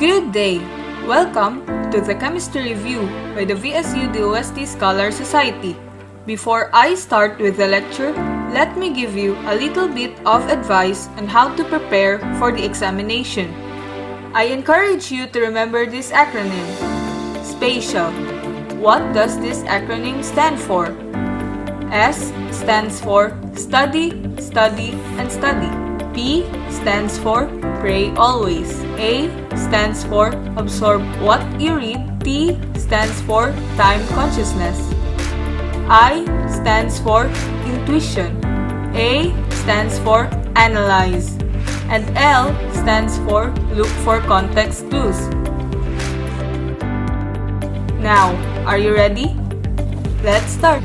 Good day! Welcome to the Chemistry Review by the VSU DOST Scholar Society. Before I start with the lecture, let me give you a little bit of advice on how to prepare for the examination. I encourage you to remember this acronym, SPATIAL. What does this acronym stand for? S stands for Study, Study, and Study. P stands for Pray Always. A stands for Absorb what you read. T stands for Time Consciousness. I stands for Intuition. A stands for Analyze. And L stands for Look for context clues. Now, are you ready? Let's start!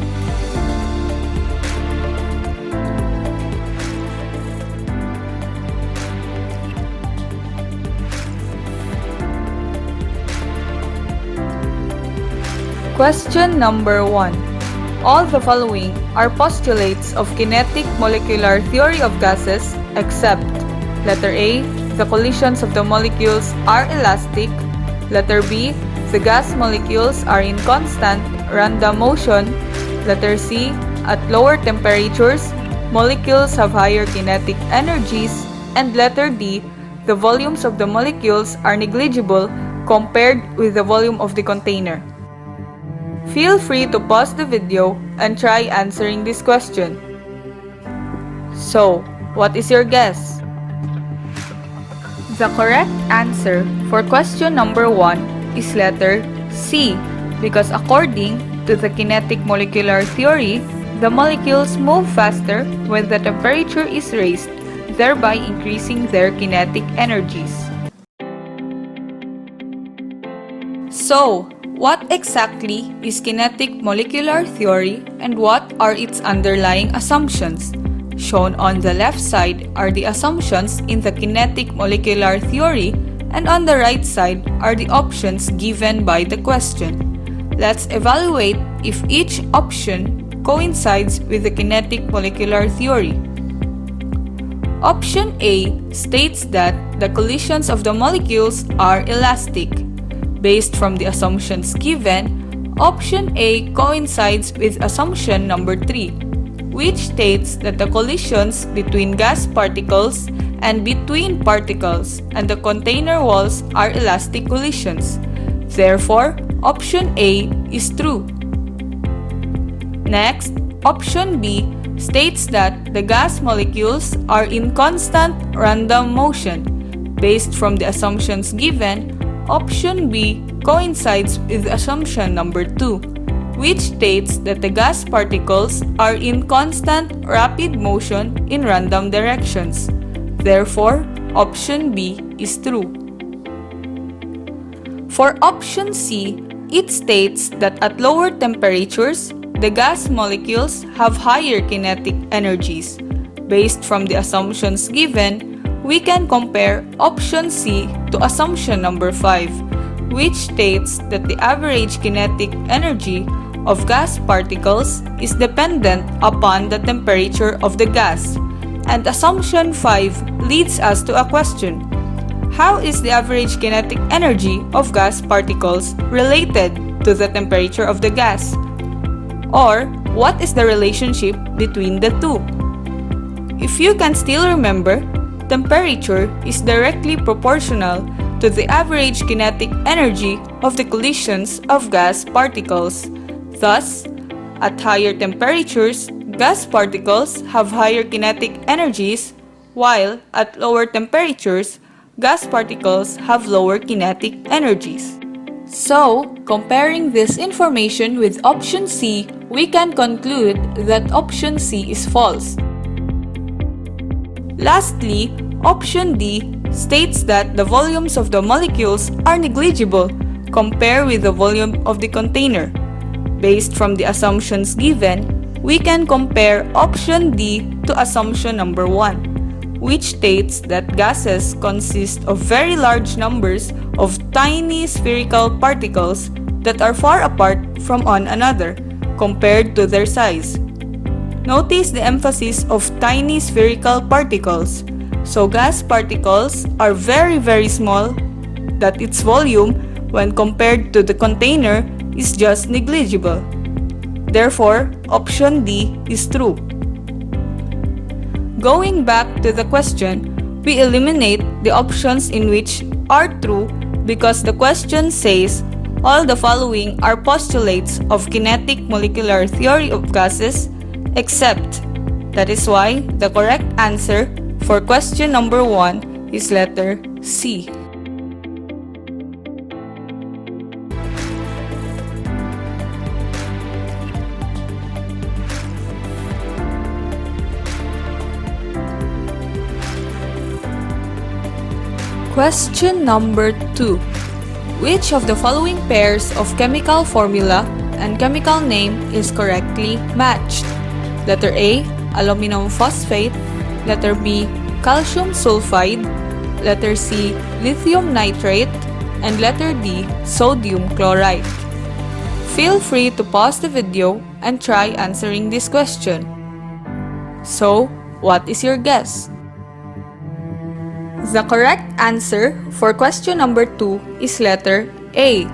Question number 1. All the following are postulates of kinetic molecular theory of gases except letter A, the collisions of the molecules are elastic. Letter B, the gas molecules are in constant random motion. Letter C, at lower temperatures, molecules have higher kinetic energies. And letter D, the volumes of the molecules are negligible compared with the volume of the container. Feel free to pause the video and try answering this question. So, what is your guess? The correct answer for question number 1 is letter C, because according to the kinetic molecular theory, the molecules move faster when the temperature is raised, thereby increasing their kinetic energies. So, what exactly is kinetic molecular theory and what are its underlying assumptions? Shown on the left side are the assumptions in the kinetic molecular theory, and on the right side are the options given by the question. Let's evaluate if each option coincides with the kinetic molecular theory. Option A states that the collisions of the molecules are elastic. Based from the assumptions given, option A coincides with assumption number 3, which states that the collisions between gas particles and between particles and the container walls are elastic collisions. Therefore, option A is true. Next, option B states that the gas molecules are in constant random motion. Based from the assumptions given, option B coincides with assumption number 2, which states that the gas particles are in constant rapid motion in random directions. Therefore, option B is true. For option C, it states that at lower temperatures, the gas molecules have higher kinetic energies. Based from the assumptions given, we can compare option C to assumption number 5, which states that the average kinetic energy of gas particles is dependent upon the temperature of the gas. And assumption 5 leads us to a question. How is the average kinetic energy of gas particles related to the temperature of the gas? Or, what is the relationship between the two? If you can still remember, temperature is directly proportional to the average kinetic energy of the collisions of gas particles. Thus, at higher temperatures, gas particles have higher kinetic energies, while at lower temperatures, gas particles have lower kinetic energies. So, comparing this information with option C, we can conclude that option C is false. Lastly, option D states that the volumes of the molecules are negligible compared with the volume of the container. Based from the assumptions given, we can compare option D to assumption number 1, which states that gases consist of very large numbers of tiny spherical particles that are far apart from one another compared to their size. Notice the emphasis of tiny spherical particles. So gas particles are very small that its volume, when compared to the container, is just negligible. Therefore, option D is true. Going back to the question, we eliminate the options in which are true because the question says all the following are postulates of kinetic molecular theory of gases except. That is why the correct answer for question number 1 is letter C. Question number 2. Which of the following pairs of chemical formula and chemical name is correctly matched? Letter A, aluminum phosphate. Letter B, calcium sulfide. Letter C, lithium nitrate. And letter D, sodium chloride. Feel free to pause the video and try answering this question. So, what is your guess? The correct answer for question number 2 is letter A.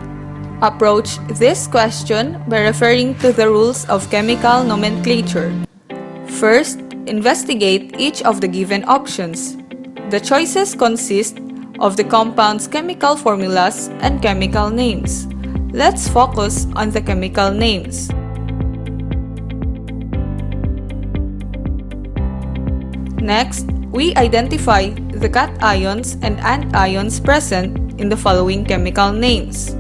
Approach this question by referring to the rules of chemical nomenclature. First, investigate each of the given options. The choices consist of the compound's chemical formulas and chemical names. Let's focus on the chemical names. Next, we identify the cations and anions present in the following chemical names.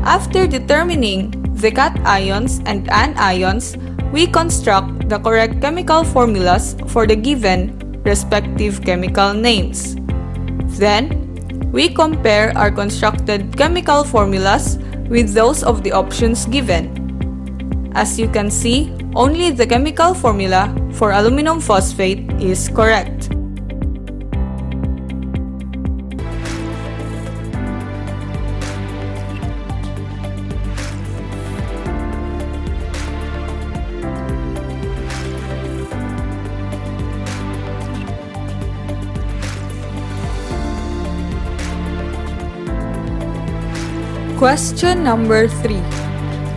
After determining the cations and anions, we construct the correct chemical formulas for the given respective chemical names. Then, we compare our constructed chemical formulas with those of the options given. As you can see, only the chemical formula for aluminum phosphate is correct. Question number 3.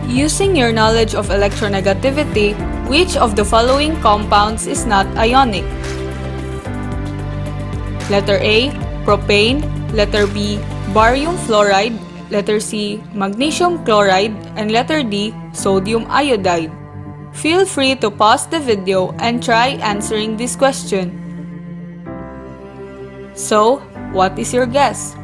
Using your knowledge of electronegativity, which of the following compounds is not ionic? Letter A, propane. Letter B, barium fluoride. Letter C, magnesium chloride. And letter D, sodium iodide. Feel free to pause the video and try answering this question. So, what is your guess?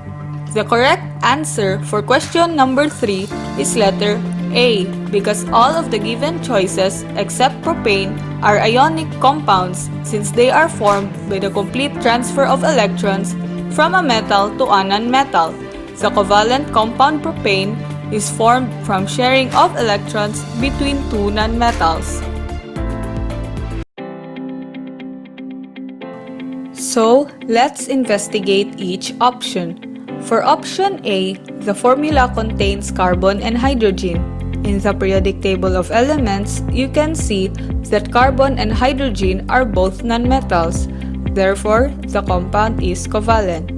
The correct answer for question number 3 is letter A because all of the given choices except propane are ionic compounds since they are formed by the complete transfer of electrons from a metal to a nonmetal. The covalent compound propane is formed from sharing of electrons between two nonmetals. So, let's investigate each option. For option A, the formula contains carbon and hydrogen. In the periodic table of elements, you can see that carbon and hydrogen are both nonmetals. Therefore, the compound is covalent.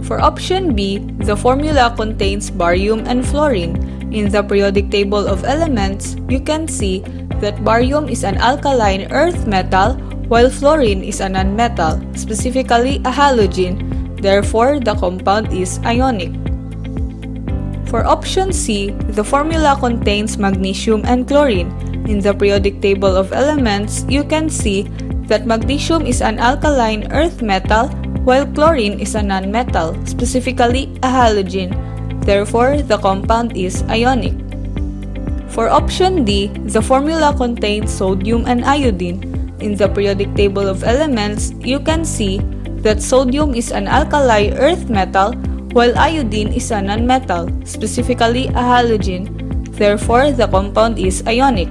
For option B, the formula contains barium and fluorine. In the periodic table of elements, you can see that barium is an alkaline earth metal while fluorine is a nonmetal, specifically a halogen. Therefore, the compound is ionic. For option C, the formula contains magnesium and chlorine. In the periodic table of elements, you can see that magnesium is an alkaline earth metal while chlorine is a nonmetal, specifically a halogen. Therefore, the compound is ionic. For option D, the formula contains sodium and iodine. In the periodic table of elements, you can see that sodium is an alkali earth metal while iodine is a nonmetal, specifically a halogen. Therefore, the compound is ionic.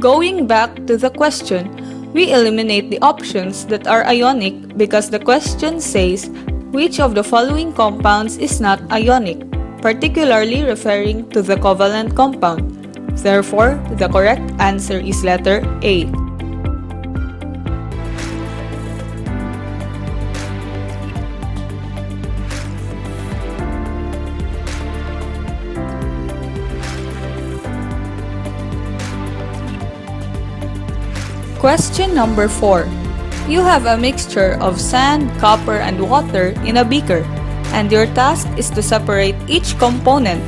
Going back to the question, we eliminate the options that are ionic because the question says which of the following compounds is not ionic, particularly referring to the covalent compound. Therefore, the correct answer is letter A. Question number 4. You have a mixture of sand, copper, and water in a beaker, and your task is to separate each component.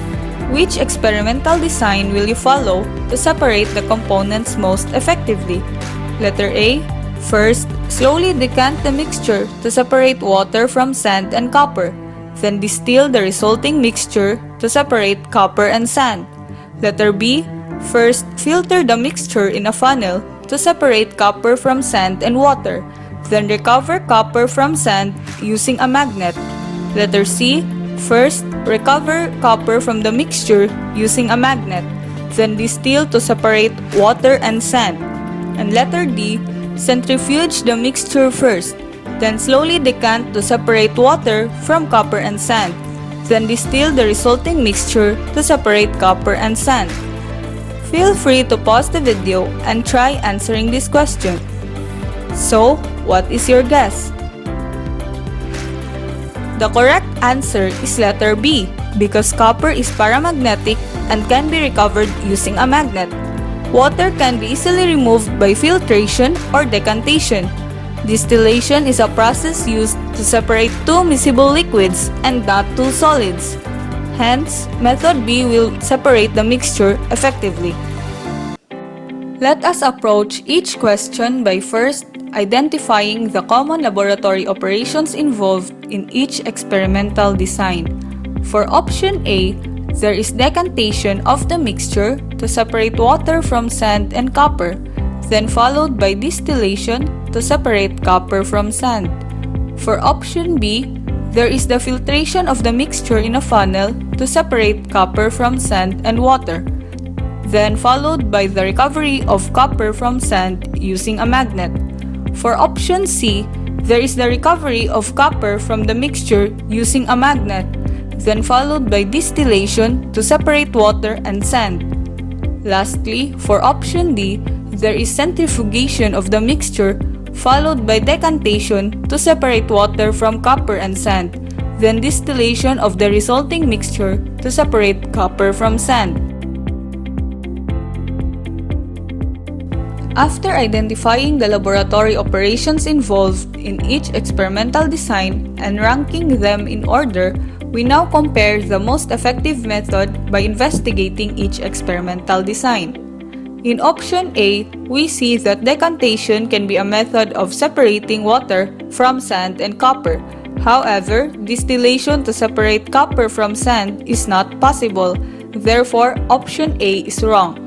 Which experimental design will you follow to separate the components most effectively? Letter A. First, slowly decant the mixture to separate water from sand and copper. Then distill the resulting mixture to separate copper and sand. Letter B. First, filter the mixture in a funnel to separate copper from sand and water. Then recover copper from sand using a magnet. Letter C. First, recover copper from the mixture using a magnet. Then distill to separate water and sand. And letter D. Centrifuge the mixture first. Then slowly decant to separate water from copper and sand. Then distill the resulting mixture to separate copper and sand. Feel free to pause the video and try answering this question. So, what is your guess? The correct answer is letter B, because copper is paramagnetic and can be recovered using a magnet. Water can be easily removed by filtration or decantation. Distillation is a process used to separate two miscible liquids and not two solids. Hence, method B will separate the mixture effectively. Let us approach each question by first identifying the common laboratory operations involved in each experimental design. For option A, there is decantation of the mixture to separate water from sand and copper, then followed by distillation to separate copper from sand. For option B, there is the filtration of the mixture in a funnel to separate copper from sand and water, then followed by the recovery of copper from sand using a magnet. For option C, there is the recovery of copper from the mixture using a magnet, then followed by distillation to separate water and sand. Lastly, for option D, there is centrifugation of the mixture followed by decantation to separate water from copper and sand, then distillation of the resulting mixture to separate copper from sand. After identifying the laboratory operations involved in each experimental design and ranking them in order, we now compare the most effective method by investigating each experimental design. In option A, we see that decantation can be a method of separating water from sand and copper. However, distillation to separate copper from sand is not possible. Therefore, option A is wrong.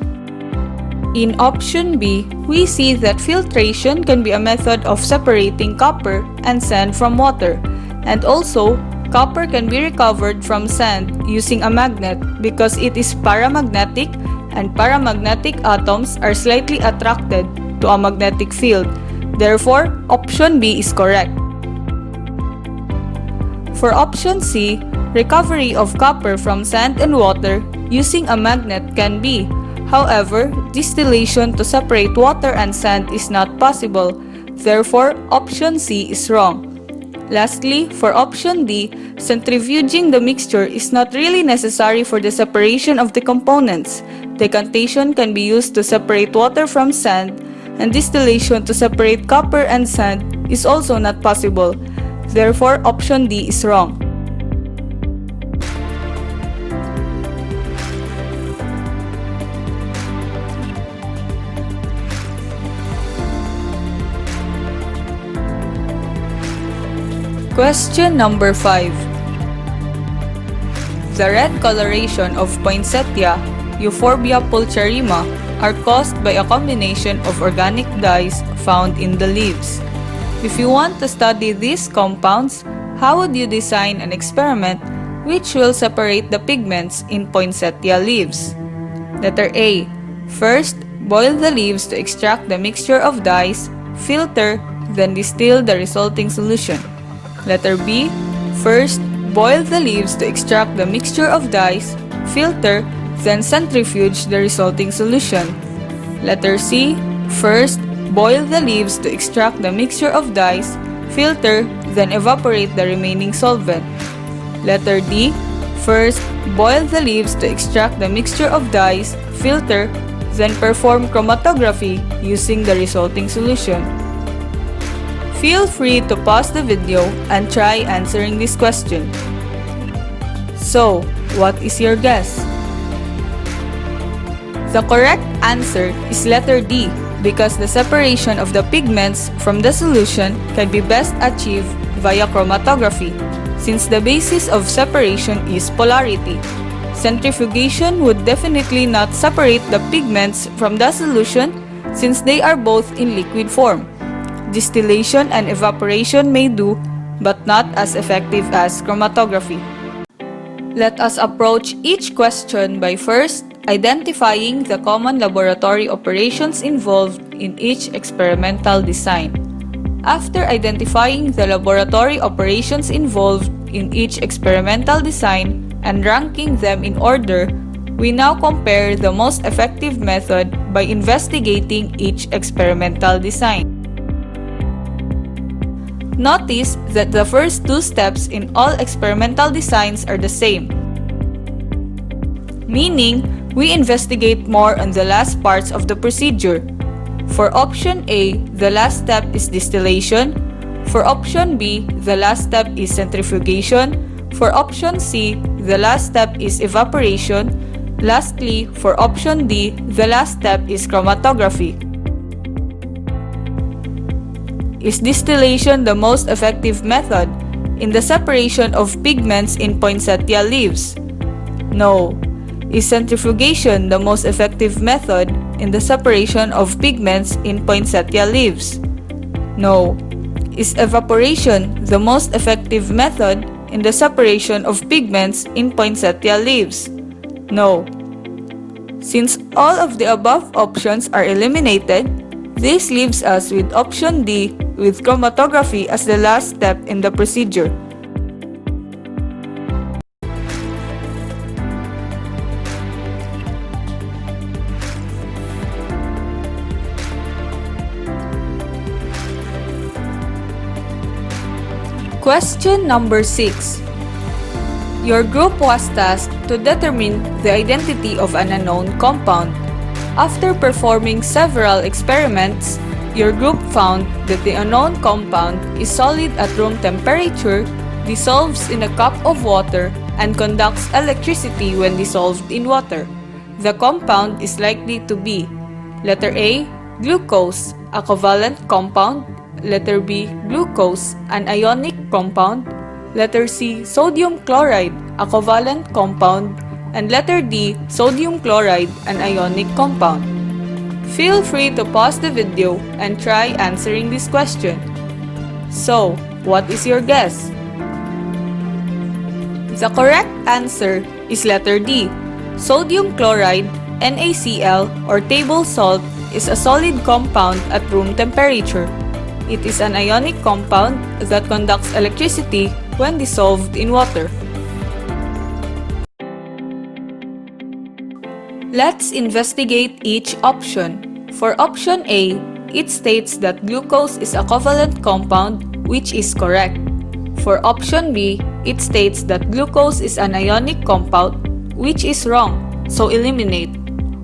In option B, we see that filtration can be a method of separating copper and sand from water, and also, copper can be recovered from sand using a magnet because it is paramagnetic and paramagnetic atoms are slightly attracted to a magnetic field. Therefore, option B is correct. For option C, recovery of copper from sand and water using a magnet can be. However, distillation to separate water and sand is not possible. Therefore, option C is wrong. Lastly, for option D, centrifuging the mixture is not really necessary for the separation of the components. Decantation can be used to separate water from sand, and distillation to separate copper and sand is also not possible. Therefore, option D is wrong. Question number 5. The red coloration of poinsettia, Euphorbia pulcherrima, are caused by a combination of organic dyes found in the leaves. If you want to study these compounds, how would you design an experiment which will separate the pigments in poinsettia leaves? Letter A. First, boil the leaves to extract the mixture of dyes, filter, then distill the resulting solution. Letter B. First, boil the leaves to extract the mixture of dyes, filter, then centrifuge the resulting solution. Letter C. First, boil the leaves to extract the mixture of dyes, filter, then evaporate the remaining solvent. Letter D. First, boil the leaves to extract the mixture of dyes, filter, Then perform chromatography using the resulting solution. Feel free to pause the video and try answering this question. So, what is your guess? The correct answer is letter D, because the separation of the pigments from the solution can be best achieved via chromatography, since the basis of separation is polarity. Centrifugation would definitely not separate the pigments from the solution since they are both in liquid form. Distillation and evaporation may do, but not as effective as chromatography. Let us approach each question by first identifying the common laboratory operations involved in each experimental design. After identifying the laboratory operations involved in each experimental design and ranking them in order, we now compare the most effective method by investigating each experimental design. Notice that the first two steps in all experimental designs are the same, meaning we investigate more on the last parts of the procedure. For option A, the last step is distillation. For option B, the last step is centrifugation. For option C, the last step is evaporation. Lastly, for option D, the last step is chromatography. Is distillation the most effective method in the separation of pigments in poinsettia leaves? No. Is centrifugation the most effective method in the separation of pigments in poinsettia leaves? No. Is evaporation the most effective method in the separation of pigments in poinsettia leaves? No. Since all of the above options are eliminated, this leaves us with option D, with chromatography as the last step in the procedure. Question number 6. Your group was tasked to determine the identity of an unknown compound. After performing several experiments, your group found that the unknown compound is solid at room temperature, dissolves in a cup of water, and conducts electricity when dissolved in water. The compound is likely to be letter A, glucose, a covalent compound. Letter B, glucose, an ionic compound. Letter C, sodium chloride, a covalent compound. And letter D, sodium chloride, an ionic compound. Feel free to pause the video and try answering this question. So, what is your guess? The correct answer is letter D. Sodium chloride, NaCl, or table salt, is a solid compound at room temperature. It is an ionic compound that conducts electricity when dissolved in water. Let's investigate each option. For option A, it states that glucose is a covalent compound, which is correct. For option B, it states that glucose is an ionic compound, which is wrong, so eliminate.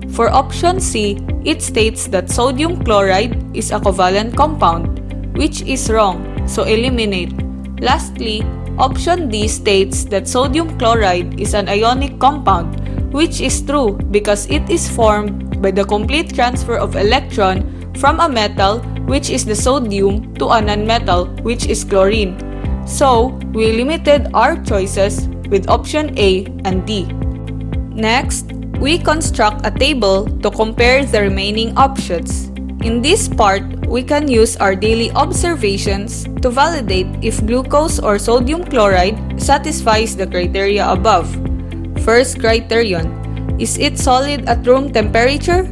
For option C, it states that sodium chloride is a covalent compound, which is wrong, so eliminate. Lastly, option D states that sodium chloride is an ionic compound, which is true because it is formed by the complete transfer of electron from a metal, which is the sodium, to a nonmetal, which is chlorine. So, we limited our choices with option A and D. Next, we construct a table to compare the remaining options. In this part, we can use our daily observations to validate if glucose or sodium chloride satisfies the criteria above. First criterion, is it solid at room temperature?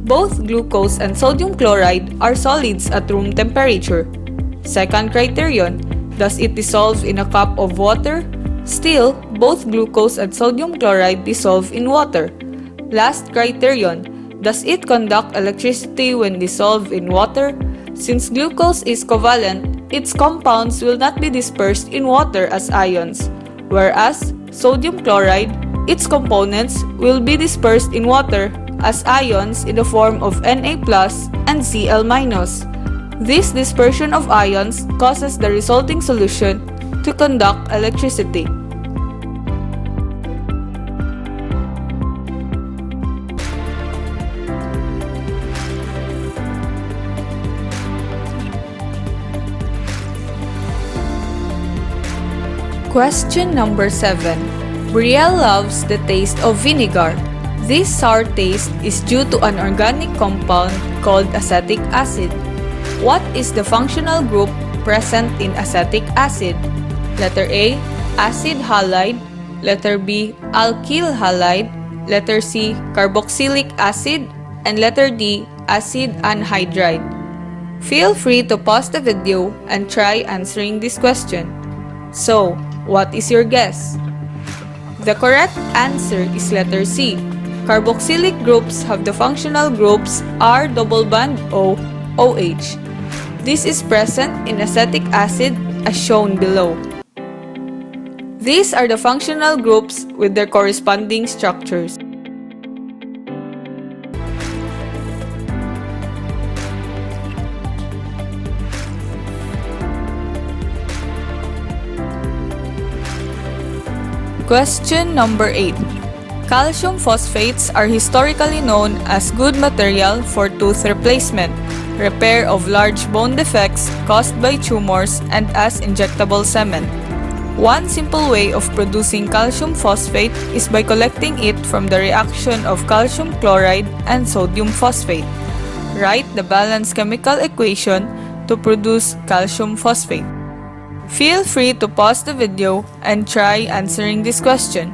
Both glucose and sodium chloride are solids at room temperature. Second criterion, does it dissolve in a cup of water? Still, both glucose and sodium chloride dissolve in water. Last criterion, does it conduct electricity when dissolved in water? Since glucose is covalent, its compounds will not be dispersed in water as ions, whereas sodium chloride, its components will be dispersed in water as ions in the form of Na+ and Cl-. This dispersion of ions causes the resulting solution to conduct electricity. Question number 7. Brielle loves the taste of vinegar. This sour taste is due to an organic compound called acetic acid. What is the functional group present in acetic acid? Letter A, acid halide. Letter B, alkyl halide. Letter C, carboxylic acid. And letter D, acid anhydride. Feel free to pause the video and try answering this question. So, what is your guess? The correct answer is letter C. Carboxylic groups have the functional groups R double bond O, OH. This is present in acetic acid as shown below. These are the functional groups with their corresponding structures. Question number 8. Calcium phosphates are historically known as good material for tooth replacement, repair of large bone defects caused by tumors, and as injectable semen. One simple way of producing calcium phosphate is by collecting it from the reaction of calcium chloride and sodium phosphate. Write the balanced chemical equation to produce calcium phosphate. Feel free to pause the video and try answering this question.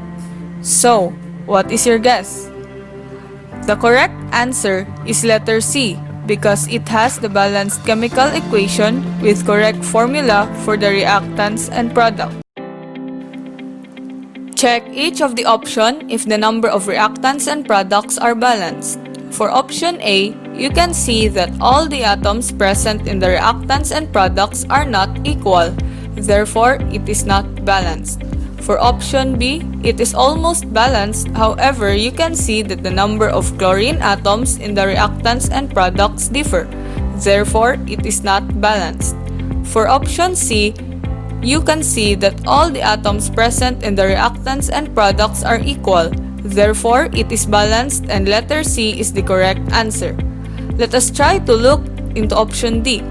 So, what is your guess? The correct answer is letter C because it has the balanced chemical equation with correct formula for the reactants and product. Check each of the option if the number of reactants and products are balanced. For option A, you can see that all the atoms present in the reactants and products are not equal. Therefore, it is not balanced. For option B, it is almost balanced. However, you can see that the number of chlorine atoms in the reactants and products differ. Therefore, it is not balanced. For option C, you can see that all the atoms present in the reactants and products are equal. Therefore, it is balanced and letter C is the correct answer. Let us try to look into option D.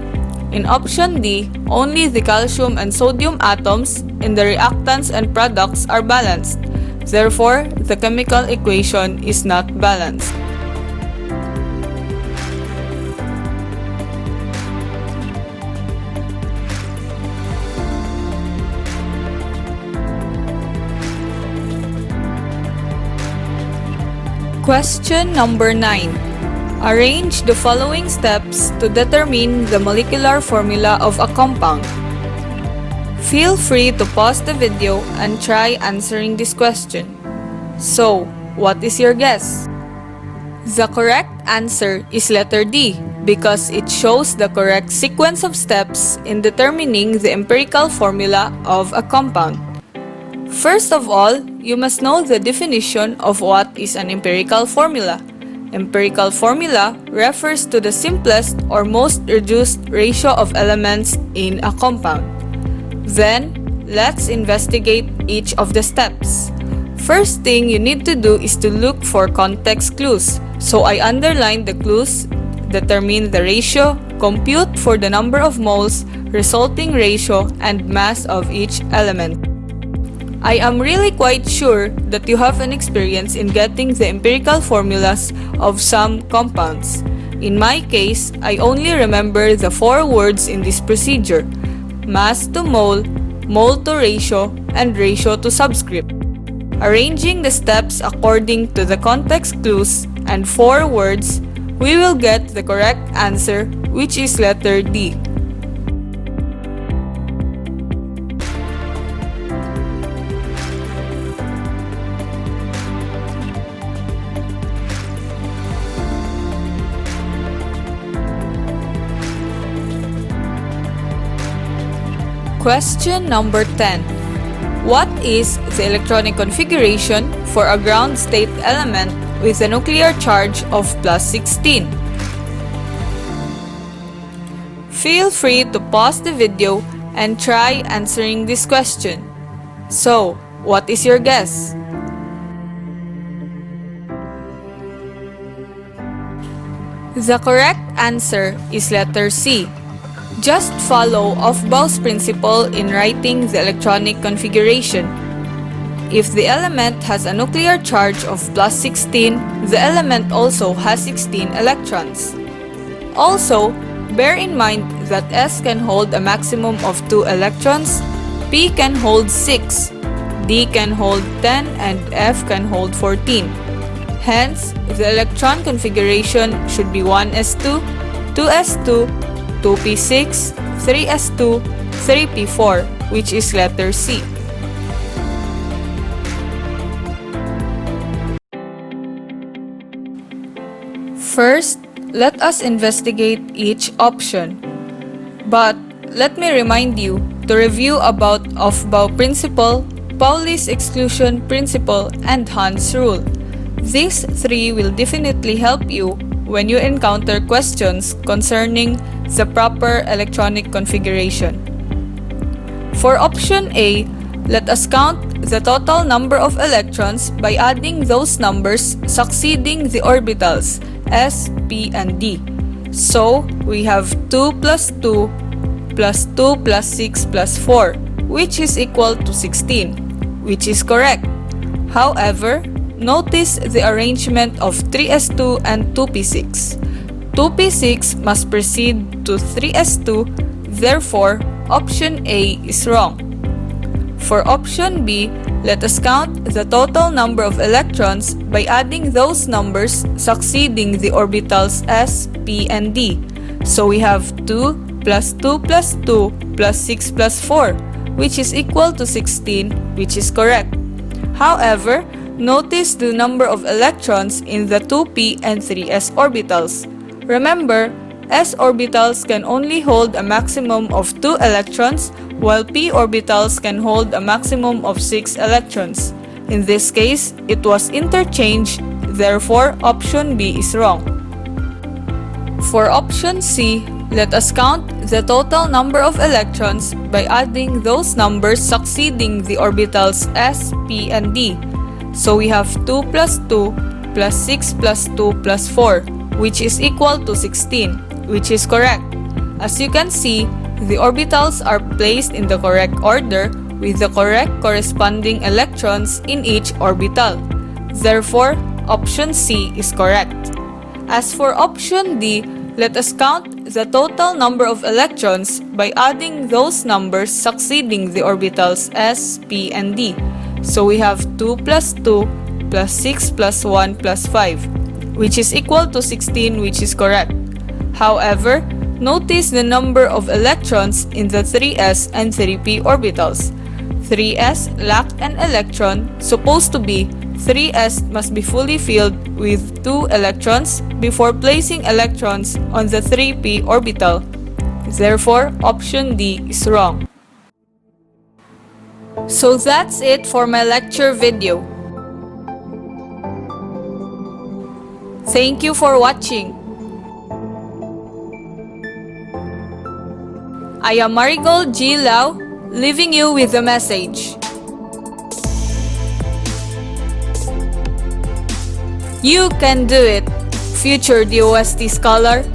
In option D, only the calcium and sodium atoms in the reactants and products are balanced. Therefore, the chemical equation is not balanced. Question number 9. Arrange the following steps to determine the molecular formula of a compound. Feel free to pause the video and try answering this question. So, what is your guess? The correct answer is letter D because it shows the correct sequence of steps in determining the empirical formula of a compound. First of all, you must know the definition of what is an empirical formula. Empirical formula refers to the simplest or most reduced ratio of elements in a compound. Then, let's investigate each of the steps. First thing you need to do is to look for context clues. So I underlined the clues, determine the ratio, compute for the number of moles, resulting ratio, and mass of each element. I am really quite sure that you have an experience in getting the empirical formulas of some compounds. In my case, I only remember the 4 words in this procedure: mass to mole, mole to ratio, and ratio to subscript. Arranging the steps according to the context clues and 4 words, we will get the correct answer, which is letter D. Question number 10. What is the electronic configuration for a ground state element with a nuclear charge of plus 16? Feel free to pause the video and try answering this question. So, what is your guess? The correct answer is letter C. Just follow Aufbau's principle in writing the electronic configuration. If the element has a nuclear charge of plus 16, the element also has 16 electrons. Also, bear in mind that S can hold a maximum of 2 electrons, P can hold 6, D can hold 10, and F can hold 14. Hence, the electron configuration should be 1s2, 2s2, 2p6, 3s2, 3p4, which is letter C. First, let us investigate each option. But let me remind you to review about Aufbau principle, Pauli's exclusion principle, and Hund's rule. These three will definitely help you when you encounter questions concerning the proper electronic configuration. For option A, let us count the total number of electrons by adding those numbers succeeding the orbitals S, P, and D. So, we have 2 plus 2 plus 2 plus 6 plus 4, which is equal to 16, which is correct. However, notice the arrangement of 3s2 and 2p6. 2p6 must precede to 3s2, therefore, option A is wrong. For option B, let us count the total number of electrons by adding those numbers succeeding the orbitals S, P, and D. So we have 2 plus 2 plus 2 plus 6 plus 4, which is equal to 16, which is correct. However, notice the number of electrons in the 2p and 3s orbitals. Remember, s orbitals can only hold a maximum of 2 electrons, while p orbitals can hold a maximum of 6 electrons. In this case, it was interchanged, therefore option B is wrong. For option C, let us count the total number of electrons by adding those numbers succeeding the orbitals s, p, and d. So we have 2 plus 2 plus 6 plus 2 plus 4, which is equal to 16, which is correct. As you can see, the orbitals are placed in the correct order with the correct corresponding electrons in each orbital. Therefore, option C is correct. As for option D, let us count the total number of electrons by adding those numbers succeeding the orbitals S, P, and D. So we have 2 plus 2 plus 6 plus 1 plus 5, which is equal to 16, which is correct. However, notice the number of electrons in the 3s and 3p orbitals. 3s lacked an electron, supposed to be 3s must be fully filled with 2 electrons before placing electrons on the 3p orbital. Therefore, option D is wrong. So that's it for my lecture video. Thank you for watching. I am Marigold G, leaving you with a message. You can do it, future DOST scholar.